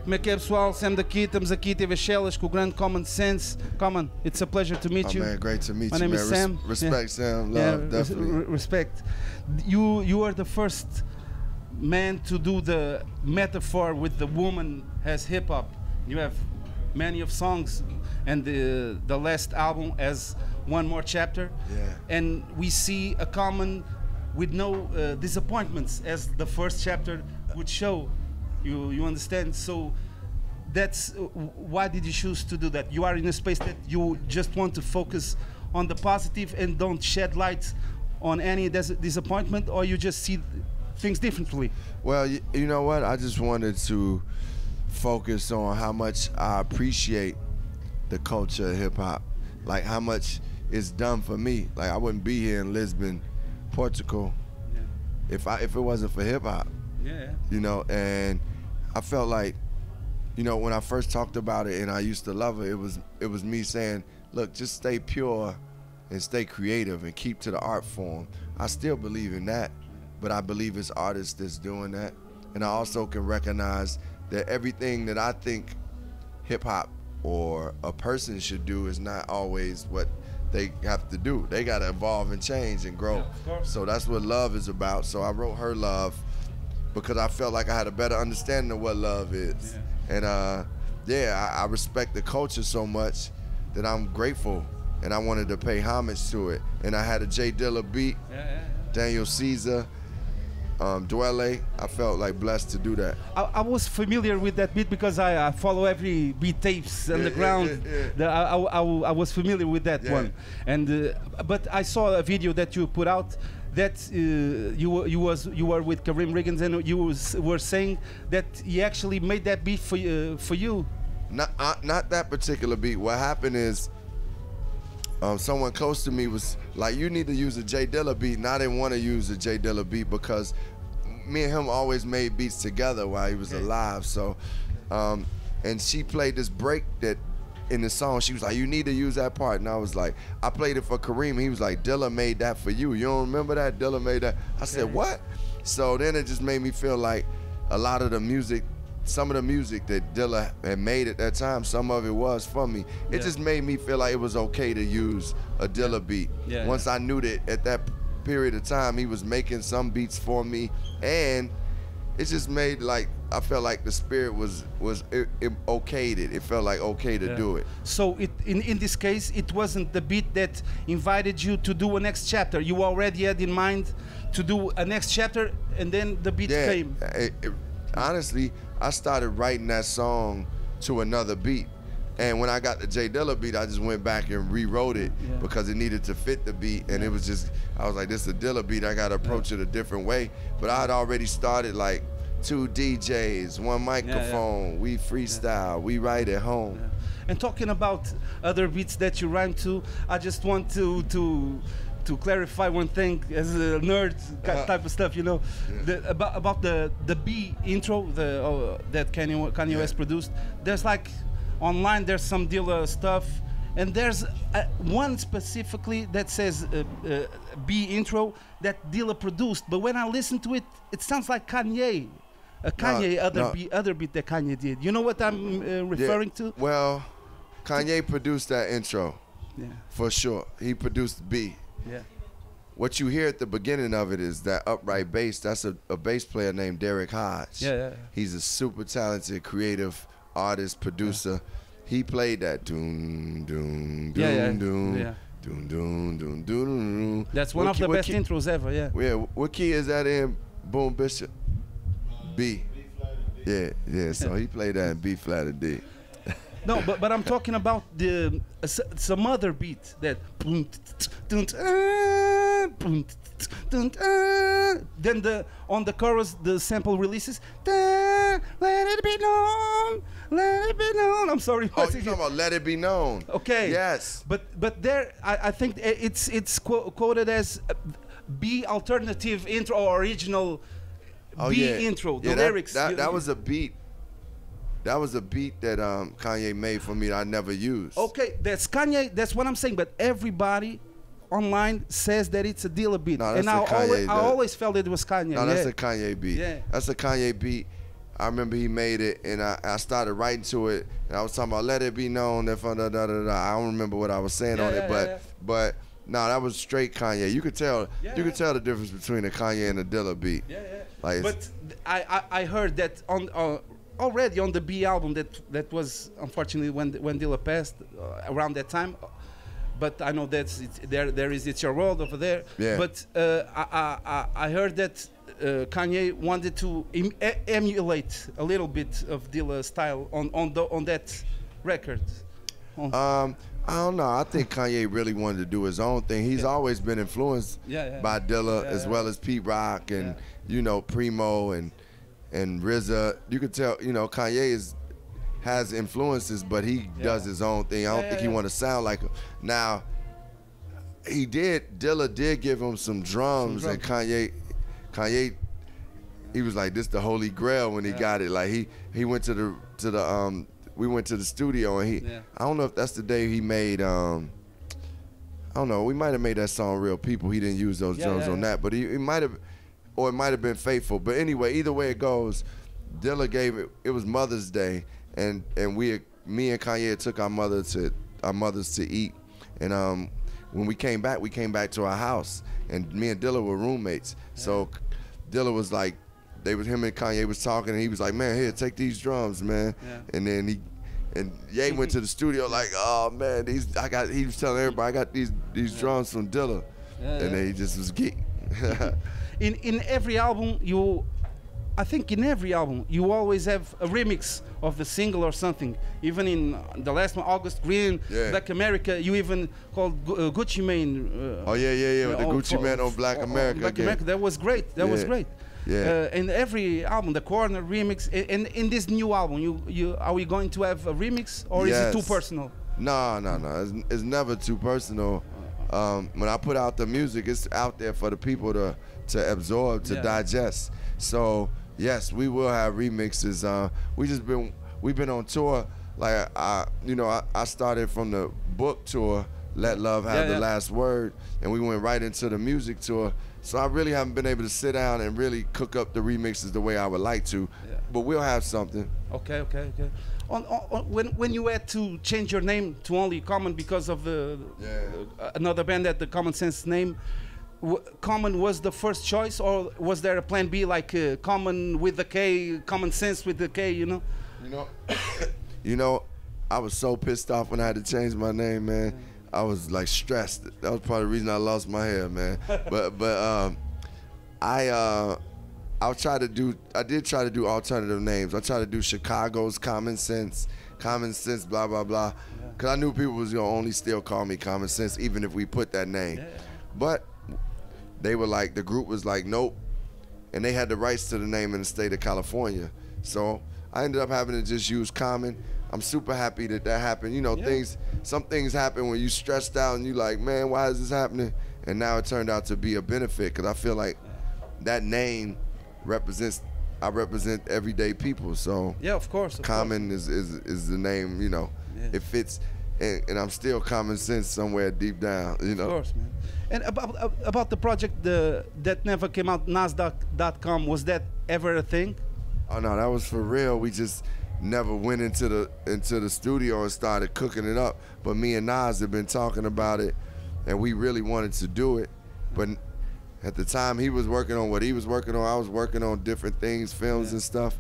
Como é que é, pessoal? Sam daqui, estamos aqui, teve as Chelas com o grande Common Sense. Common, it's a pleasure to meet you. Man, great to meet My you, name man. is Sam. Respect, Sam. Love, definitely. Respect. You are the first man to do the metaphor with the woman as hip hop. You have many of songs, and the last album has one more chapter. Yeah. And we see a Common with no disappointments, as the first chapter would show. You understand? So that's why did you choose to do that? You are in a space that you just want to focus on the positive and don't shed light on any disappointment, or you just see things differently? Well, you know what? I just wanted to focus on how much I appreciate the culture of hip hop, like how much it's done for me. Like I wouldn't be here in Lisbon, Portugal, if it wasn't for hip hop. Yeah. You know, and I felt like, you know, when I first talked about it and I used to love it, it was me saying, look, just stay pure and stay creative and keep to the art form. I still believe in that, but I believe it's artists that's doing that. And I also can recognize that everything that I think hip hop or a person should do is not always what they have to do. They gotta evolve and change and grow. Yeah, so that's what Love is about. So I wrote her Love because I felt like I had a better understanding of what love is. Yeah. And yeah, I respect the culture so much that I'm grateful, and I wanted to pay homage to it. And I had a J Dilla beat, Daniel Caesar, Dwelle. I felt like blessed to do that. I was familiar with that beat because I follow every beat tapes underground. I was familiar with that one. And but I saw a video that you put out that you were with Kareem Riggins, and you were saying that he actually made that beat for you. Not that particular beat. What happened is someone close to me was like, you need to use a J Dilla beat, and I didn't want to use a J Dilla beat because me and him always made beats together while he was alive. So, and she played this break that in the song, she was like, you need to use that part. And I was like, I played it for Kareem. He was like, Dilla made that for you. You don't remember that? Dilla made that. I said, what? So then it just made me feel like a lot of the music, some of the music that Dilla had made at that time, some of it was for me. It just made me feel like it was okay to use a Dilla beat. Once I knew that at that period of time, he was making some beats for me, and it just made like, I felt like the spirit was okayed it. It felt like okay to do it. So in this case, it wasn't the beat that invited you to do a next chapter. You already had in mind to do a next chapter, and then the beat came. Honestly, I started writing that song to another beat. And when I got the J Dilla beat, I just went back and rewrote it because it needed to fit the beat. And it was just, I was like, this is a Dilla beat, I gotta approach it a different way. But I had already started like 2 DJs, 1 microphone, we freestyle, we write at home. And talking about other beats that you rhyme to, I just want to clarify one thing as a nerd type of stuff, you know, about the B intro that Kanye West produced. There's like online, there's some Dilla stuff, and there's one specifically that says B intro that Dilla produced. But when I listen to it, it sounds like Kanye. Other beat that Kanye did. You know what I'm referring to? Well, Kanye produced that intro, for sure. He produced B. What you hear at the beginning of it is that upright bass. That's a bass player named Derek Hodge. He's a super talented, creative artist, producer. He played that doom doom doom doom. Doom, doom, doom, doom. That's one of the best intros ever. Yeah. What key is that in? Boom Bishop. B. Yeah. So he played that in B flat or D. No, but I'm talking about the some other beat that. Then on the chorus the sample releases. Let it be known, let it be known. I'm sorry. Oh, you're talking about Let It Be Known. Okay. Yes. But there, I think it's quoted as B alternative intro or original intro. The lyrics. That was a beat. That was a beat that Kanye made for me that I never used. Okay, that's Kanye. That's what I'm saying. But everybody online says that it's a Dilla beat, No, and I always felt it was Kanye. No, that's a Kanye beat. Yeah. That's a Kanye beat. I remember he made it, and I started writing to it, and I was talking about let it be known that da da da da. I don't remember what I was saying on it, but no, that was straight Kanye. You could tell could tell the difference between a Kanye and a Dilla beat. Yeah, yeah. Like, but I heard that on already on the B album that was unfortunately when Dilla passed around that time. But I know that's there is It's Your World over there. Yeah. But I heard that Kanye wanted to emulate a little bit of Dilla's style on that record. I don't know. I think Kanye really wanted to do his own thing. He's always been influenced by Dilla as well as Pete Rock and you know Primo and RZA. You could tell Kanye has influences, but he does his own thing. I don't think he want to sound like him. Now, Dilla did give him some drums, and Kanye, he was like, this the holy grail when he got it. Like he went to the we went to the studio, and I don't know if that's the day he made I don't know, we might have made that song Real People. He didn't use those drums on that, but he might have, or it might have been Faithful. But anyway, either way it goes, Dilla gave it was Mother's Day, and me and Kanye took our mothers to eat, and when we came back to our house, and me and Dilla were roommates. So Dilla was like, him and Kanye was talking, and he was like, man, here, take these drums, man. And then Ye went to the studio like, oh man, he was telling everybody, I got these drums from Dilla. And then he just was geek. In every album I think in every album you always have a remix of the single or something. Even in the last one, August Green, Black America, you even called Gucci Mane. With the Gucci Mane on Black America. Black America, that was great. That was great. Yeah. In every album, the Corner remix, and in this new album, are we going to have a remix, or is it too personal? No. It's never too personal. When I put out the music, it's out there for the people to absorb, to digest. So yes, we will have remixes. We've been on tour. Like I started from the book tour, Let Love Have the Last Word, and we went right into the music tour. So I really haven't been able to sit down and really cook up the remixes the way I would like to. But we'll have something. Okay. When you had to change your name to only Common because of another band that the Common Sense name, Common was the first choice, or was there a plan B, like Common with the K, Common Sense with the K? I was so pissed off when I had to change my name, man. I was like stressed. That was probably the reason I lost my hair, man. but I did try to do alternative names. I tried to do Chicago's Common Sense, blah blah blah, because I knew people was gonna only still call me Common Sense even if we put that name. But they were like, the group was like, nope, and they had the rights to the name in the state of California. So I ended up having to just use Common. I'm super happy that happened. Some things happen when you stressed out and you like, man, why is this happening? And now it turned out to be a benefit, because I feel like that name I represent everyday people. So of course. Common is the name. It fits, and I'm still Common Sense somewhere deep down. Of course, man. And about the project that never came out, Nas.com, was that ever a thing? Oh no, that was for real. We just never went into the studio and started cooking it up. But me and Nas have been talking about it, and we really wanted to do it. But at the time, he was working on what he was working on. I was working on different things, films and stuff.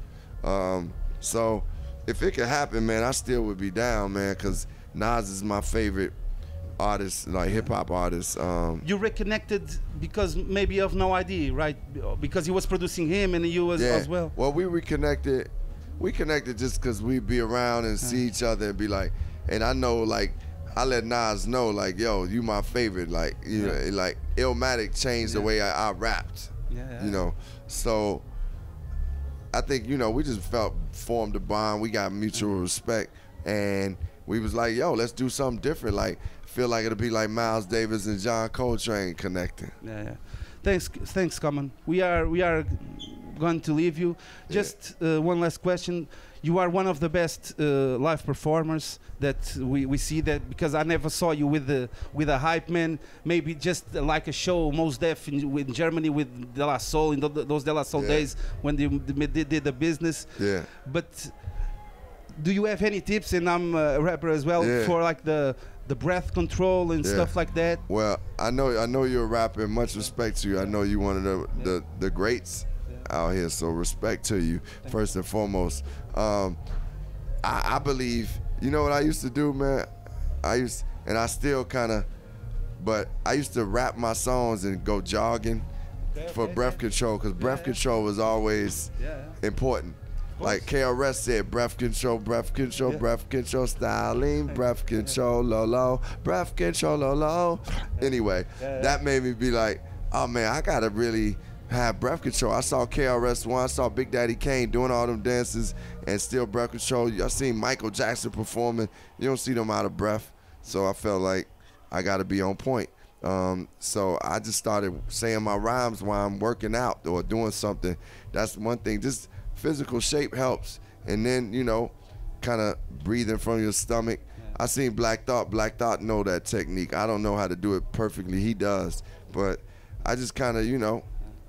So if it could happen, man, I still would be down, man, because Nas is my favorite artist, like hip-hop artist. You reconnected because maybe of No ID, right? Because he was producing him and you was as well. Well, we reconnected. We connected just because we'd be around and see each other and be like, and I know, like, I let Nas know, like, yo, you my favorite. Like, like Illmatic changed the way I rapped. So I think, we just formed a bond. We got mutual respect, and we was like, yo, let's do something different. Like, feel like it'll be like Miles Davis and John Coltrane connecting. Thanks, Common. We are going to leave you. Just one last question. You are one of the best live performers that we see, that because I never saw you with a hype man. Maybe just like a show, Mos Def in Germany with De La Soul in those De La Soul days when they did the business. Yeah. But do you have any tips? And I'm a rapper as well, for like the breath control and stuff like that. Well, I know you're a rapper, and much respect to you. I know you're one of the greats out here, so respect to you. First and foremost. I believe, you know what I used to do, man? And I still kind of, but I used to rap my songs and go jogging for breath control, because breath control was always important. Like KRS said, breath control, breath control, breath control, styling, breath control, low, breath control, low. Anyway, that made me be like, oh man, I gotta really have breath control. I saw KRS-One, I saw Big Daddy Kane doing all them dances and still breath control. I seen Michael Jackson performing. You don't see them out of breath. So I felt like I gotta be on point. So I just started saying my rhymes while I'm working out or doing something. That's one thing. Just physical shape helps. And then, you know, kind of breathing from your stomach. I seen Black Thought. Black Thought know that technique. I don't know how to do it perfectly. He does. But I just kind of, you know,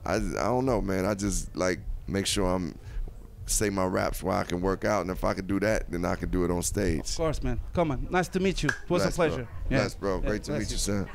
I don't know, man. I just like make sure I'm say my raps while I can work out, and if I can do that, then I can do it on stage. Of course, man. Come on. Nice to meet you. It was a pleasure. Bro. Nice, bro. Great to meet you, son.